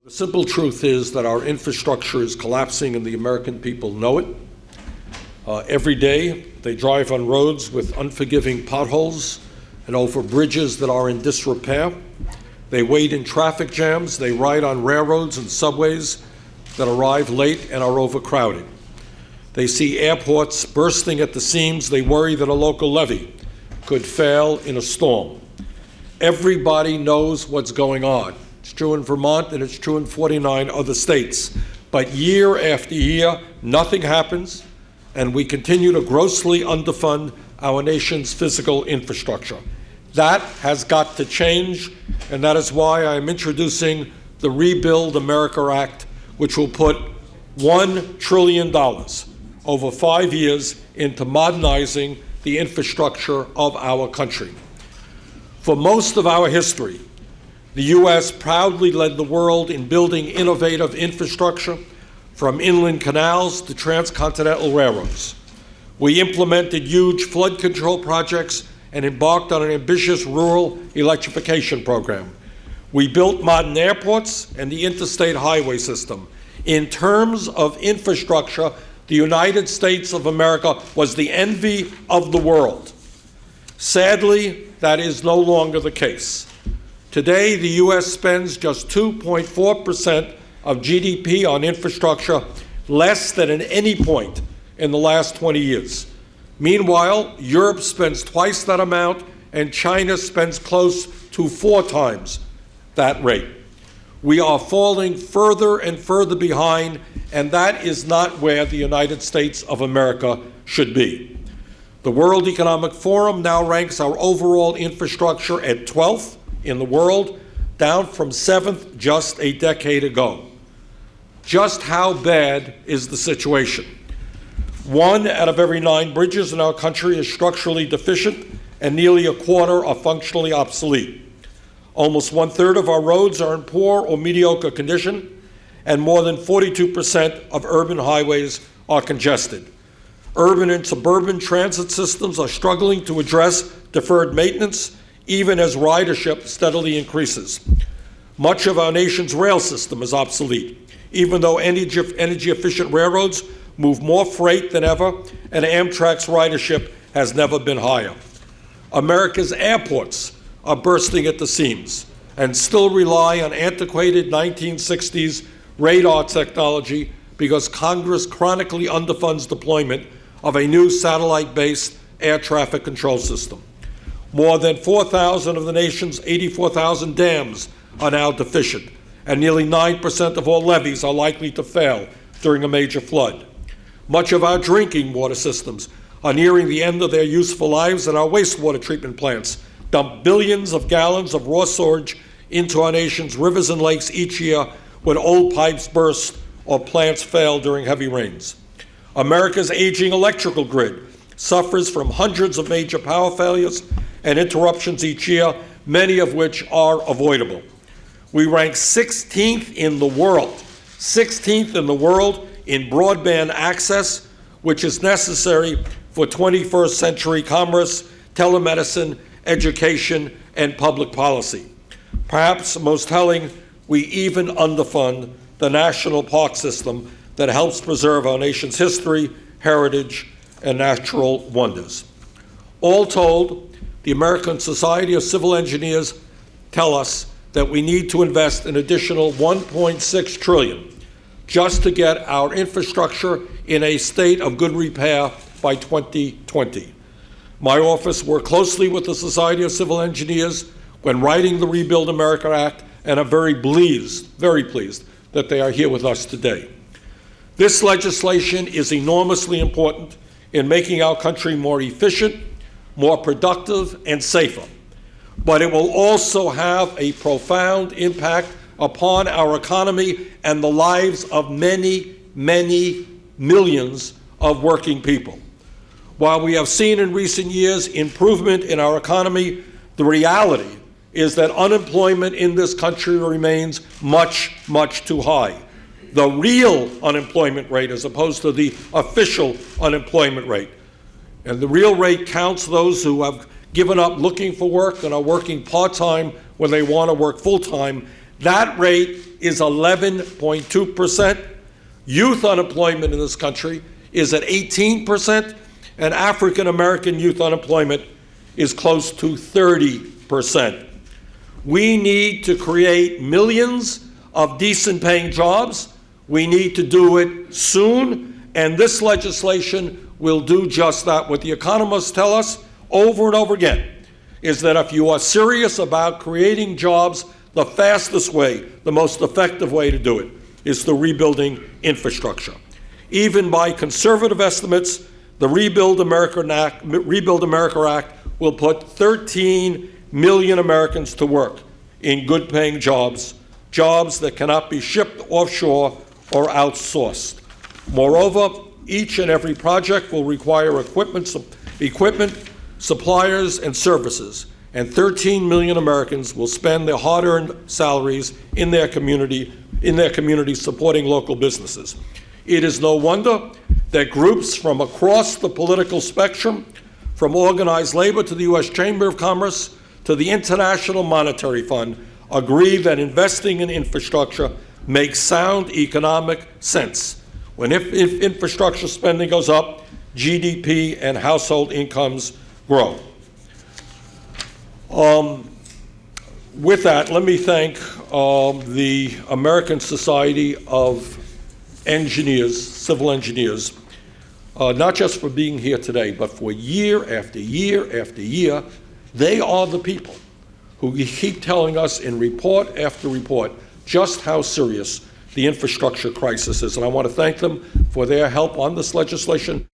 The simple truth is that our infrastructure is collapsing and the American people know it. Every day they drive on roads with unforgiving potholes and over bridges that are in disrepair. They wait in traffic jams. They ride on railroads and subways that arrive late and are overcrowded. They see airports bursting at the seams. They worry that a local levee could fail in a storm. Everybody knows what's going on. It's true in Vermont and it's true in 49 other states. But year after year, nothing happens, and we continue to grossly underfund our nation's physical infrastructure. That has got to change, and that is why I am introducing the Rebuild America Act, which will put $1 trillion over 5 years into modernizing the infrastructure of our country. For most of our history, the U.S. proudly led the world in building innovative infrastructure, from inland canals to transcontinental railroads. We implemented huge flood control projects and embarked on an ambitious rural electrification program. We built modern airports and the interstate highway system. In terms of infrastructure, the United States of America was the envy of the world. Sadly, that is no longer the case. Today, the U.S. spends just 2.4% of GDP on infrastructure, less than at any point in the last 20 years. Meanwhile, Europe spends twice that amount, and China spends close to 4 times that rate. We are falling further and further behind, and that is not where the United States of America should be. The World Economic Forum now ranks our overall infrastructure at 12th in the world, down from 7th just a decade ago. Just how bad is the situation? 1 out of every 9 bridges in our country is structurally deficient, and nearly a quarter are functionally obsolete. Almost 1/3 of our roads are in poor or mediocre condition, and more than 42% of urban highways are congested. Urban and suburban transit systems are struggling to address deferred maintenance, even as ridership steadily increases. Much of our nation's rail system is obsolete, even though energy-efficient railroads move more freight than ever, and Amtrak's ridership has never been higher. America's airports are bursting at the seams and still rely on antiquated 1960s radar technology because Congress chronically underfunds deployment of a new satellite-based air traffic control system. More than 4,000 of the nation's 84,000 dams are now deficient, and nearly 9% of all levees are likely to fail during a major flood. Much of our drinking water systems are nearing the end of their useful lives, and our wastewater treatment plants dump billions of gallons of raw sewage into our nation's rivers and lakes each year when old pipes burst or plants fail during heavy rains. America's aging electrical grid suffers from hundreds of major power failures and interruptions each year, many of which are avoidable. We rank 16th in the world in broadband access, which is necessary for 21st century commerce, telemedicine, education, and public policy. Perhaps most telling, we even underfund the national park system that helps preserve our nation's history, heritage, and natural wonders. All told, the American Society of Civil Engineers tell us that we need to invest an additional $1.6 trillion just to get our infrastructure in a state of good repair by 2020. My office worked closely with the Society of Civil Engineers when writing the Rebuild America Act, and I'm very pleased that they are here with us today. This legislation is enormously important in making our country more efficient, more productive, and safer. But it will also have a profound impact upon our economy and the lives of many, many millions of working people. While we have seen in recent years improvement in our economy, the reality is that unemployment in this country remains much, much too high. The real unemployment rate as opposed to the official unemployment rate. And the real rate counts those who have given up looking for work and are working part-time when they want to work full-time. That rate is 11.2%. Youth unemployment in this country is at 18%, and African American youth unemployment is close to 30%. We need to create millions of decent paying jobs. We need to do it soon, and this legislation will do just that. What the economists tell us over and over again is that if you are serious about creating jobs, the fastest way, the most effective way to do it is through rebuilding infrastructure. Even by conservative estimates, the Rebuild America Act will put 13 million Americans to work in good-paying jobs, jobs that cannot be shipped offshore or outsourced. Moreover, each and every project will require equipment, suppliers, and services, and 13 million Americans will spend their hard-earned salaries in their community supporting local businesses. It is no wonder that groups from across the political spectrum, from organized labor to the U.S. Chamber of Commerce to the International Monetary Fund, agree that investing in infrastructure makes sound economic sense. When if infrastructure spending goes up, GDP and household incomes grow. With that, let me thank the American Society of Engineers, Civil Engineers, not just for being here today, but for year after year after year. They are the people who keep telling us in report after report just how serious the infrastructure crisis is. And I want to thank them for their help on this legislation.